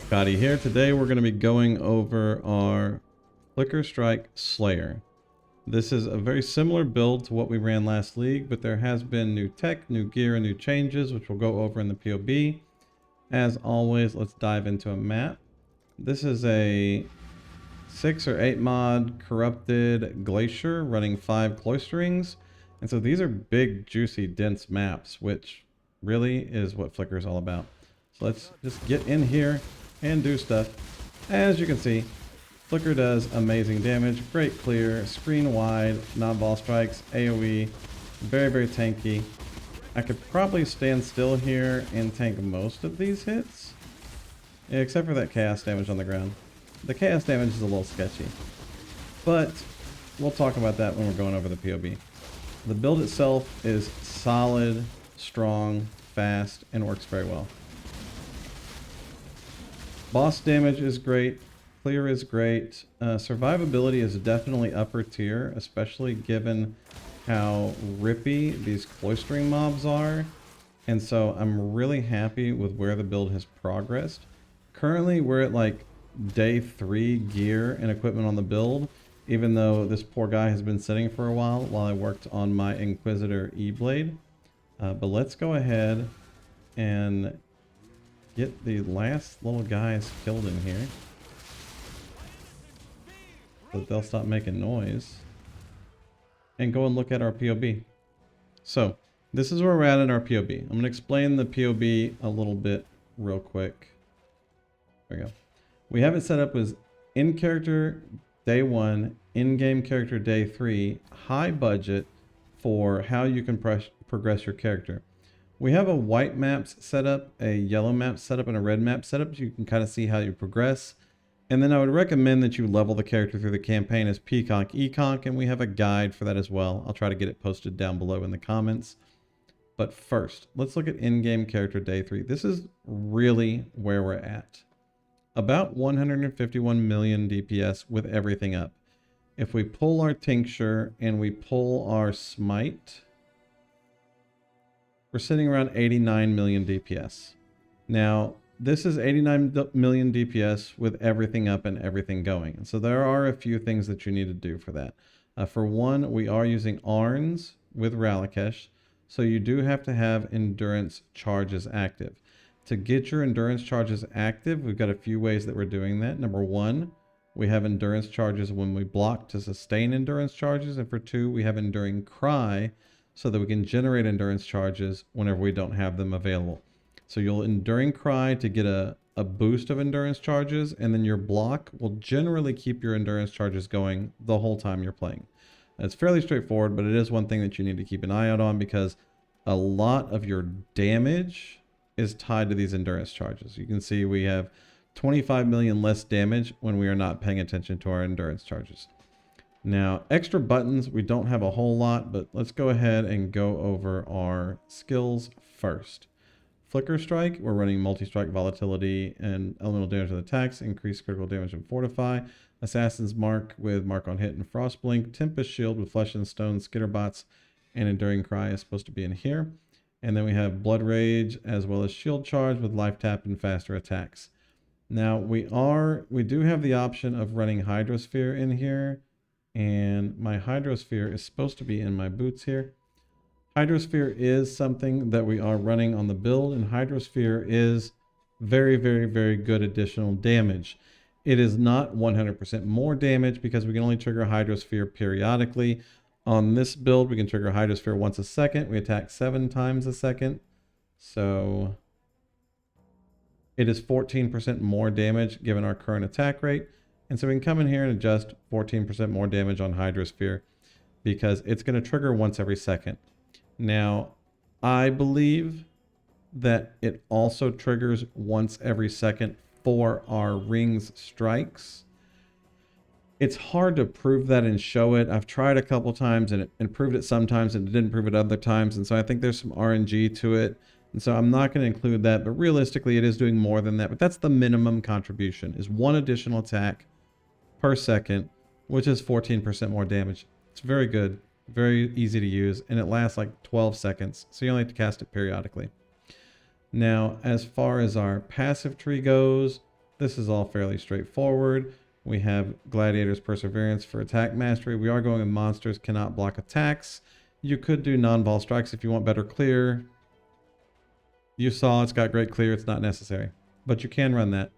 Lokati here. Today we're going to be going over our Flicker Strike Slayer. This is a very similar build to what we ran last league, but there has been new tech, new gear, and new changes, which we'll go over in the POB. As always, let's dive into a map. This is a 6 or 8 mod corrupted glacier running 5 cloisterings. And so these are big, juicy, dense maps, which really is what Flicker is all about. So let's just get in here and do stuff. As you can see, Flicker does amazing damage, great clear, screen wide, non-ball strikes, AoE, very, very tanky. I could probably stand still here and tank most of these hits, except for that chaos damage on the ground. The chaos damage is a little sketchy, but we'll talk about that when we're going over the POB. The build itself is solid, strong, fast, and works very well. Boss damage is great, clear is great, survivability is definitely upper tier, especially given how rippy these cloistering mobs are, and so I'm really happy with where the build has progressed. Currently we're at like day 3 gear and equipment on the build, even though this poor guy has been sitting for a while I worked on my Inquisitor E-Blade. But let's go ahead and get the last little guys killed in here, so that they'll stop making noise, and go and look at our POB. So this is where we're at in our POB. I'm going to explain the POB a little bit real quick. There we go. We have it set up as in character day 1, in-game character day 3, high budget for how you can progress your character. We have a white maps set up, a yellow map set up, and a red map set up, so you can kind of see how you progress. And then I would recommend that you level the character through the campaign as Peacock Econk, and we have a guide for that as well. I'll try to get it posted down below in the comments. But first, let's look at in-game character day 3. This is really where we're at. About 151 million DPS with everything up. If we pull our Tincture and we pull our Smite, we're sitting around 89 million DPS. Now, this is 89 million DPS with everything up and everything going. And so there are a few things that you need to do for that. For one, we are using Arns with Ralakesh, so you do have to have endurance charges active. To get your endurance charges active, we've got a few ways that we're doing that. Number 1, we have endurance charges when we block to sustain endurance charges. And for 2, we have Enduring Cry, so that we can generate endurance charges whenever we don't have them available. So you'll Enduring Cry to get a boost of endurance charges, and then your block will generally keep your endurance charges going the whole time you're playing. It's fairly straightforward, but it is one thing that you need to keep an eye out on, because a lot of your damage is tied to these endurance charges. You can see we have 25 million less damage when we are not paying attention to our endurance charges. Now, extra buttons, we don't have a whole lot, but let's go ahead and go over our skills first. Flicker Strike, we're running multi-strike volatility and elemental damage with attacks, increased critical damage and fortify. Assassin's Mark with Mark on Hit and Frostblink. Tempest Shield with Flesh and Stone, Skitterbots, and Enduring Cry is supposed to be in here. And then we have Blood Rage as well as Shield Charge with Life Tap and faster attacks. Now, we do have the option of running Hydrosphere in here. And my Hydrosphere is supposed to be in my boots here. Hydrosphere is something that we are running on the build, and Hydrosphere is very, very, very good additional damage. It is not 100% more damage because we can only trigger Hydrosphere periodically. On this build, we can trigger Hydrosphere once a second. We attack 7 times a second. So it is 14% more damage given our current attack rate. And so we can come in here and adjust 14% more damage on Hydrosphere because it's going to trigger once every second. Now, I believe that it also triggers once every second for our rings strikes. It's hard to prove that and show it. I've tried a couple times and it proved it sometimes and it didn't prove it other times. And so I think there's some RNG to it. And so I'm not going to include that, but realistically it is doing more than that. But that's the minimum contribution, is 1 additional attack per second, which is 14% more damage. It's very good, very easy to use, and it lasts like 12 seconds. So you only have to cast it periodically. Now, as far as our passive tree goes, this is all fairly straightforward. We have Gladiator's Perseverance for attack mastery. We are going with monsters cannot block attacks. You could do non-ball strikes if you want better clear. You saw it's got great clear. It's not necessary, but you can run that.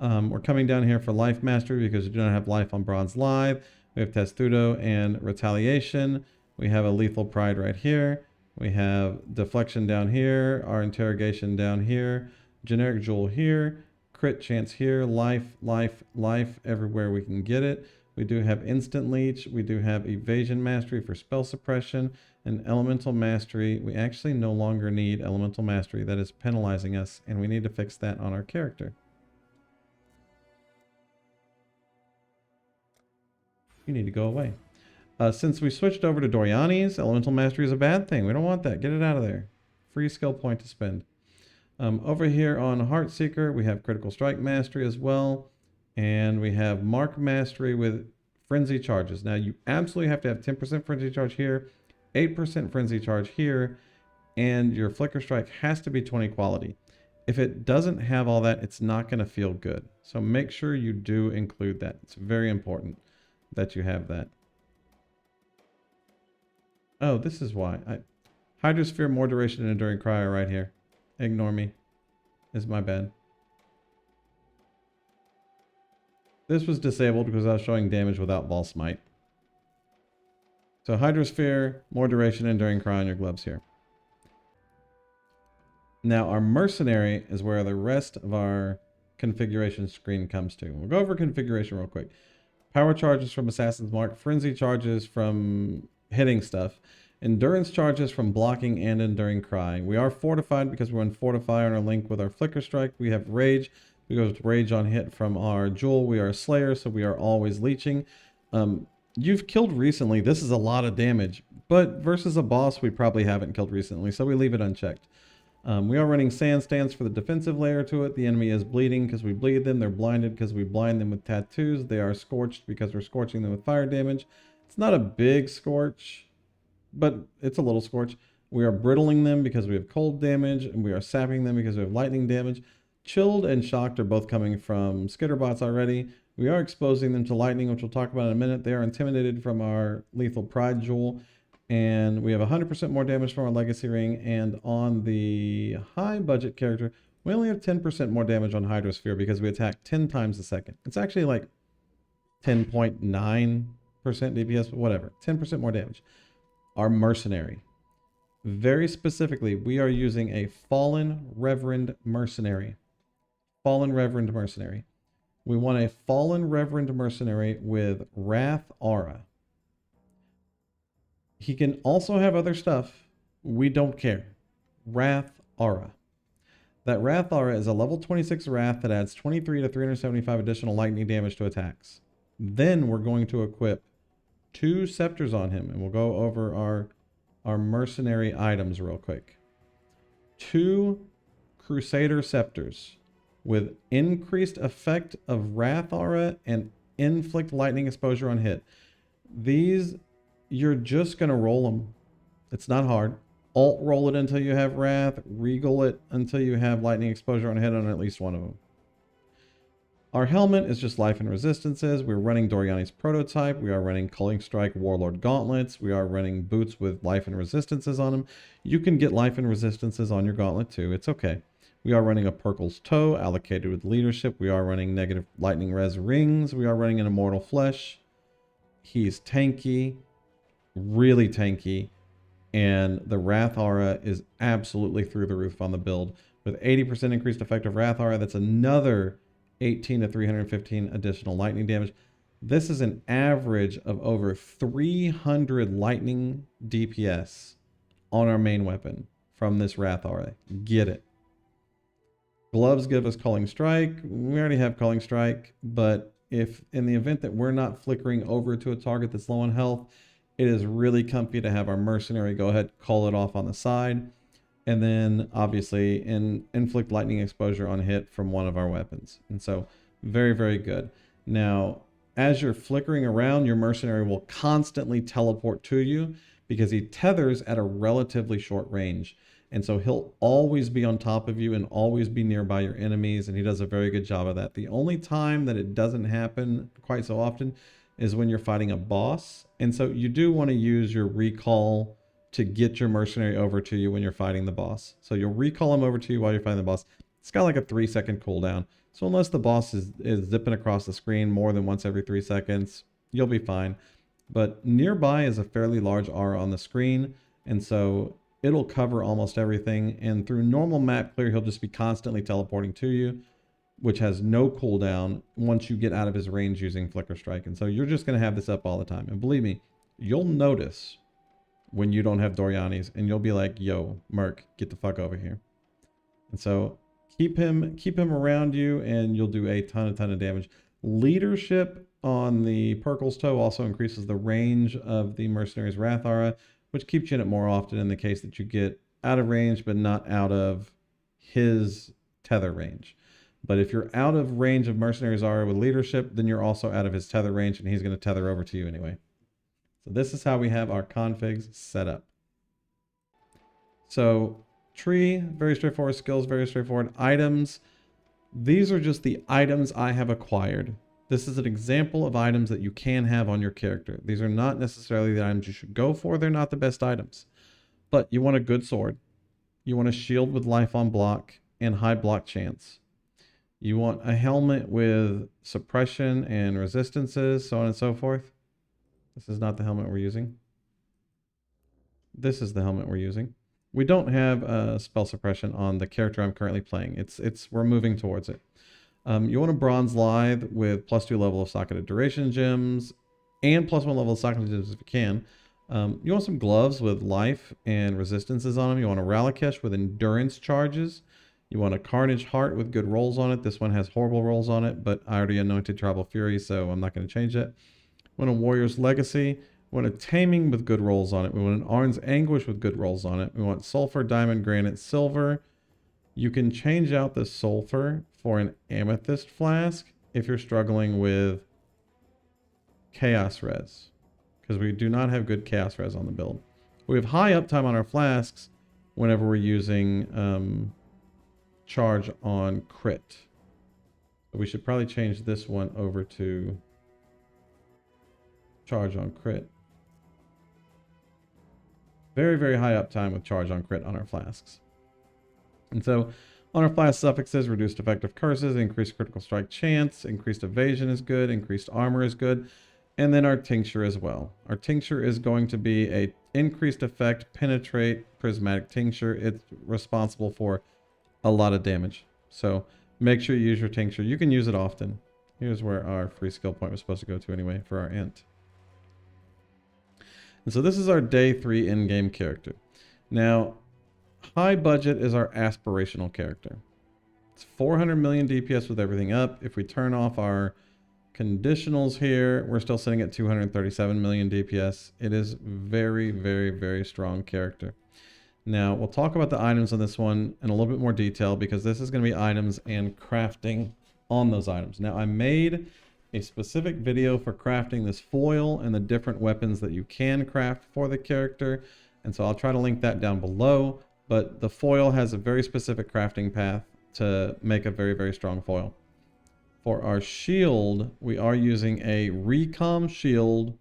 We're coming down here for life mastery because we do not have life on bronze live. We have testudo and retaliation. We have a lethal pride right here. We have deflection down here, our interrogation down here, generic jewel here, crit chance here, life, life, life, everywhere we can get it. We do have instant leech. We do have evasion mastery for spell suppression and elemental mastery. We actually no longer need elemental mastery. That is penalizing us, and we need to fix that on our character. You need to go away. Since we switched over to Doriani's, elemental mastery is a bad thing. We don't want that. Get it out of there. Free skill point to spend. Over here on Heartseeker, we have critical strike mastery as well. And we have mark mastery with frenzy charges. Now you absolutely have to have 10% frenzy charge here, 8% frenzy charge here, and your flicker strike has to be 20 quality. If it doesn't have all that, it's not going to feel good. So make sure you do include that. It's very important that you have that. Oh, this is why. Hydrosphere, more duration, and enduring cryo right here. Ignore me. It's my bad. This was disabled because I was showing damage without ball smite. So Hydrosphere, more duration, enduring cryo on your gloves here. Now our mercenary is where the rest of our configuration screen comes to. We'll go over configuration real quick. Power charges from Assassin's Mark, frenzy charges from hitting stuff, endurance charges from blocking and enduring cry. We are fortified because we run fortify on our link with our flicker strike. We have rage because with rage on hit from our jewel. We are a slayer, so we are always leeching. You've killed recently. This is a lot of damage, but versus a boss we probably haven't killed recently, so we leave it unchecked. We are running sand stance for the defensive layer to it. The enemy is bleeding because we bleed them. They're blinded because we blind them with tattoos. They are scorched because we're scorching them with fire damage. It's not a big scorch, but it's a little scorch. We are brittling them because we have cold damage, and we are sapping them because we have lightning damage. Chilled and shocked are both coming from skitterbots already. We are exposing them to lightning, which we'll talk about in a minute. They are intimidated from our lethal pride jewel. And we have 100% more damage from our legacy ring. And on the high budget character, we only have 10% more damage on Hydrosphere because we attack 10 times a second. It's actually like 10.9% DPS, but whatever. 10% more damage. Our mercenary. Very specifically, we are using a Fallen Reverend Mercenary. Fallen Reverend Mercenary. We want a Fallen Reverend Mercenary with Wrath Aura. He can also have other stuff. We don't care. Wrath Aura. That Wrath Aura is a level 26 Wrath that adds 23 to 375 additional lightning damage to attacks. Then we're going to equip 2 scepters on him, and we'll go over our mercenary items real quick. 2 Crusader scepters with increased effect of Wrath Aura and inflict lightning exposure on hit. These, you're just going to roll them. It's not hard. Alt roll it until you have Wrath. Regal it until you have lightning exposure on hit on at least one of them. Our helmet is just life and resistances. We're running Doriani's prototype. We are running Culling Strike Warlord gauntlets. We are running boots with life and resistances on them. You can get life and resistances on your gauntlet too. It's okay. We are running a Perkle's Toe allocated with leadership. We are running negative lightning res rings. We are running an Immortal Flesh. He's tanky, really tanky. And the Wrath Aura is absolutely through the roof on the build. With 80% increased effective Wrath Aura, that's another 18 to 315 additional lightning damage. This is an average of over 300 lightning DPS on our main weapon from this Wrath Aura. Get it. Gloves give us Culling Strike. We already have Culling Strike, but if in the event that we're not flickering over to a target that's low on health, it is really comfy to have our mercenary go ahead, call it off on the side. And then obviously inflict lightning exposure on hit from one of our weapons. And so very, very good. Now, as you're flickering around, your mercenary will constantly teleport to you because he tethers at a relatively short range. And so he'll always be on top of you and always be nearby your enemies. And he does a very good job of that. The only time that it doesn't happen quite so often is when you're fighting a boss. And so you do want to use your recall to get your mercenary over to you when you're fighting the boss. So you'll recall him over to you while you're fighting the boss. It's got like a 3-second cooldown. So unless the boss is zipping across the screen more than once every 3 seconds, you'll be fine. But nearby is a fairly large aura on the screen. And so it'll cover almost everything. And through normal map clear, he'll just be constantly teleporting to you, which has no cooldown once you get out of his range using Flicker Strike. And so you're just going to have this up all the time. And believe me, you'll notice when you don't have Doriani's and you'll be like, yo, Merc, get the fuck over here. And so keep him around you and you'll do a ton of damage. Leadership on the Perkle's Toe also increases the range of the Mercenary's Wrath Aura, which keeps you in it more often in the case that you get out of range, but not out of his tether range. But if you're out of range of Mercenary's Aura with leadership, then you're also out of his tether range and he's going to tether over to you anyway. So this is how we have our configs set up. So tree, very straightforward. Skills, very straightforward. Items. These are just the items I have acquired. This is an example of items that you can have on your character. These are not necessarily the items you should go for. They're not the best items. But you want a good sword. You want a shield with life on block and high block chance. You want a helmet with suppression and resistances, so on and so forth. This is not the helmet we're using. This is the helmet we're using. We don't have spell suppression on the character I'm currently playing. We're moving towards it. You want a bronze lithe with +2 level of socketed duration gems and +1 level of socketed gems if you can. You want some gloves with life and resistances on them. You want a Ralakesh with endurance charges. You want a Carnage Heart with good rolls on it. This one has horrible rolls on it, but I already anointed Tribal Fury, so I'm not going to change it. We want a Warrior's Legacy. We want a Taming with good rolls on it. We want an Arn's Anguish with good rolls on it. We want Sulfur, Diamond, Granite, Silver. You can change out the Sulfur for an Amethyst Flask if you're struggling with Chaos Res, because we do not have good Chaos Res on the build. We have high uptime on our flasks whenever we're using charge on crit. So we should probably change this one over to charge on crit. Very, very high uptime with charge on crit on our flasks. And so on our flask suffixes, reduced effective curses, increased critical strike chance, increased evasion is good, increased armor is good, and then our tincture as well. Our tincture is going to be a increased effect, penetrate, prismatic tincture. It's responsible for a lot of damage. So make sure you use your tincture. You can use it often. Here's where our free skill point was supposed to go to anyway for our int. And so this is our day 3 in-game character. Now, high budget is our aspirational character. It's 400 million DPS with everything up. If we turn off our conditionals here, we're still sitting at 237 million DPS. It is very, very, very strong character. Now, we'll talk about the items on this one in a little bit more detail because this is going to be items and crafting on those items. Now, I made a specific video for crafting this foil and the different weapons that you can craft for the character. And so I'll try to link that down below. But the foil has a very specific crafting path to make a very, very strong foil. For our shield, we are using a recom shield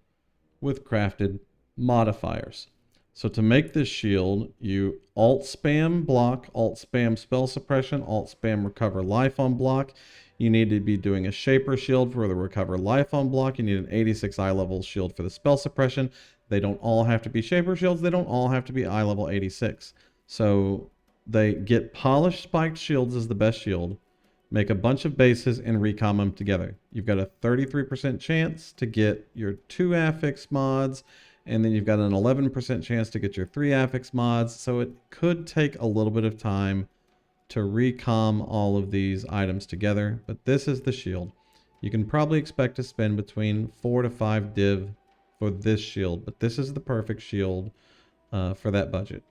with crafted modifiers. So to make this shield, you alt spam block, alt spam spell suppression, alt spam recover life on block. You need to be doing a shaper shield for the recover life on block. You need an 86 eye level shield for the spell suppression. They don't all have to be shaper shields. They don't all have to be eye level 86. So they get polished spiked shields as the best shield, make a bunch of bases and recom them together. You've got a 33% chance to get your 2 affix mods, and then you've got an 11% chance to get your 3 affix mods. So it could take a little bit of time to recom all of these items together, but this is the shield. You can probably expect to spend between 4 to 5 div for this shield, but this is the perfect shield for that budget.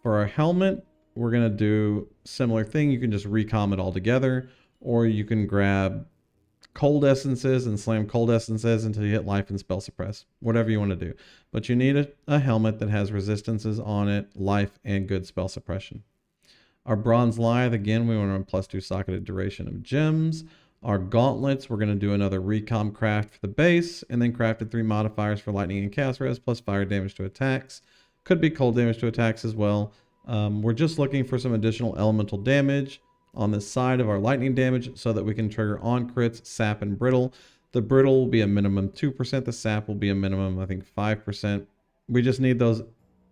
For our helmet, we're going to do similar thing. You can just recom it all together, or you can grab cold essences and slam cold essences until you hit life and spell suppress, whatever you want to do. But you need a helmet that has resistances on it, life, and good spell suppression. Our bronze lithe, again, we want to run +2 socketed duration of gems. Our gauntlets, we're going to do another recom craft for the base, and then crafted 3 modifiers for lightning and chaos res, plus fire damage to attacks. Could be cold damage to attacks as well. We're just looking for some additional elemental damage on the side of our lightning damage so that we can trigger on crits, sap, and brittle. The brittle will be a minimum 2%. The sap will be a minimum, I think, 5%. We just need those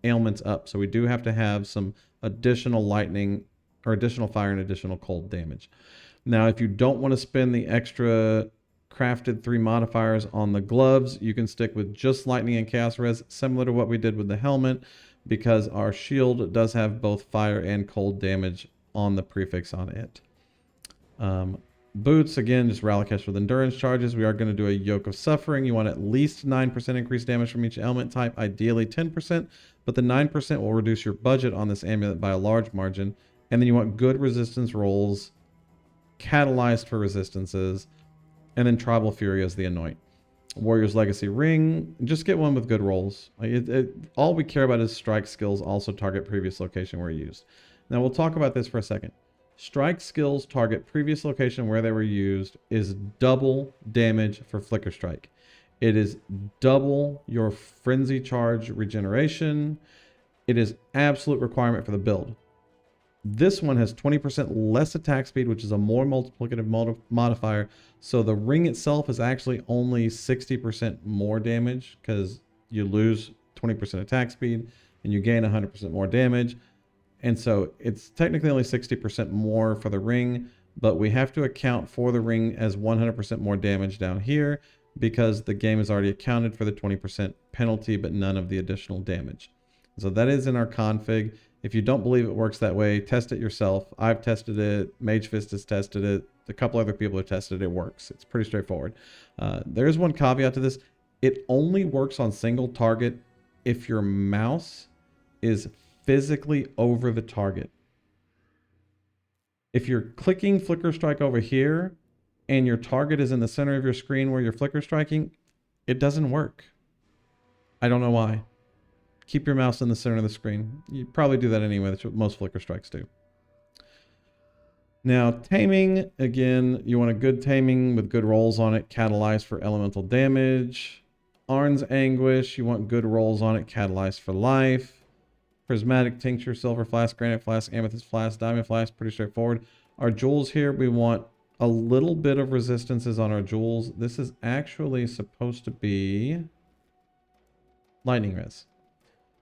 ailments up. So we do have to have some additional lightning or additional fire and additional cold damage. Now, if you don't want to spend the extra crafted 3 modifiers on the gloves, you can stick with just lightning and chaos res, similar to what we did with the helmet, because our shield does have both fire and cold damage on the prefix on it. Boots, again, just Rallycash with endurance charges. We are going to do a Yoke of Suffering. You want at least 9% increased damage from each element type, ideally 10%, but the 9% will reduce your budget on this amulet by a large margin. And then you want good resistance rolls, catalyzed for resistances, and then Tribal Fury as the anoint. Warrior's Legacy Ring, just get one with good rolls. All we care about is strike skills also target previous location where used. Now we'll talk about this for a second. Strike skills target previous location where they were used is double damage for Flicker Strike. It is double your Frenzy Charge regeneration. It is absolute requirement for the build. This one has 20% less attack speed, which is a more multiplicative modifier. So the ring itself is actually only 60% more damage because you lose 20% attack speed and you gain 100% more damage. And so it's technically only 60% more for the ring, but we have to account for the ring as 100% more damage down here because the game has already accounted for the 20% penalty, but none of the additional damage. So that is in our config. If you don't believe it works that way, test it yourself. I've tested it. Mage Fist has tested it. A couple other people have tested it. It works. It's pretty straightforward. There's one caveat to this. It only works on single target if your mouse is physically over the target. If you're clicking Flicker Strike over here and your target is in the center of your screen where you're Flicker Striking, it doesn't work. I don't know why. Keep your mouse in the center of the screen. You probably do that anyway. That's what most Flicker Strikes do. Now, taming, again, you want a good taming with good rolls on it, catalyzed for elemental damage. Arn's Anguish, you want good rolls on it, catalyzed for life. Prismatic Tincture, Silver Flask, Granite Flask, Amethyst Flask, Diamond Flask, pretty straightforward. Our jewels here, we want a little bit of resistances on our jewels. This is actually supposed to be lightning res.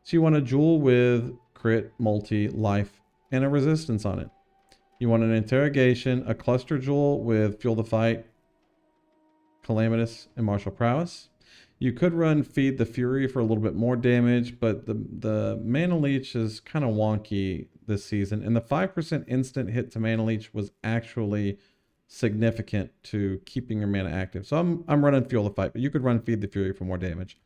So you want a jewel with crit, multi, life, and a resistance on it. You want an interrogation, a cluster jewel with fuel the fight, calamitous, and martial prowess. You could run Feed the Fury for a little bit more damage, but the Mana Leech is kind of wonky this season. And the 5% instant hit to Mana Leech was actually significant to keeping your mana active. So I'm running Fuel the Fight, but you could run Feed the Fury for more damage.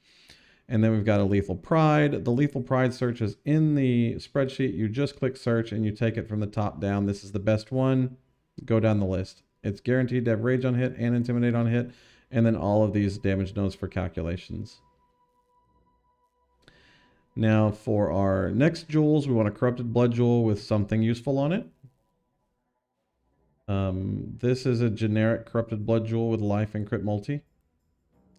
And then we've got a Lethal Pride. The Lethal Pride search is in the spreadsheet. You just click search and you take it from the top down. This is the best one. Go down the list. It's guaranteed to have Rage on hit and Intimidate on hit. And then all of these damage nodes for calculations. Now for our next jewels, we want a Corrupted Blood Jewel with something useful on it. This is a generic Corrupted Blood Jewel with life and crit multi.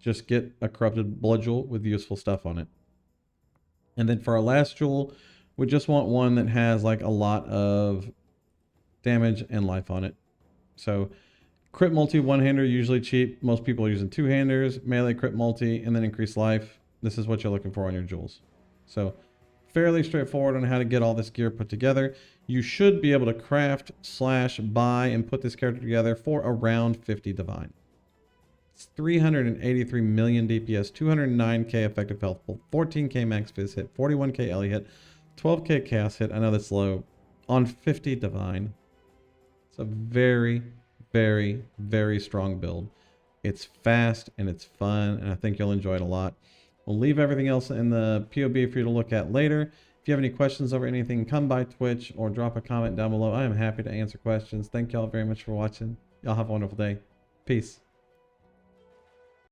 Just get a Corrupted Blood Jewel with useful stuff on it. And then for our last jewel, we just want one that has like a lot of damage and life on it. So crit multi one-hander, usually cheap. Most people are using two-handers, melee crit multi, and then increase life. This is what you're looking for on your jewels. So fairly straightforward on how to get all this gear put together. You should be able to craft / buy and put this character together for around 50 divine. It's 383 million DPS, 209k effective health pool, 14k max fizz hit, 41k LE hit, 12k chaos hit. I know that's low on 50 divine. It's a very, very, very strong build. It's fast and it's fun, and I think you'll enjoy it a lot. We'll leave everything else in the POB for you to look at later. If you have any questions over anything, come by Twitch or drop a comment down below. I am happy to answer questions. Thank y'all very much for watching. Y'all have a wonderful day. Peace.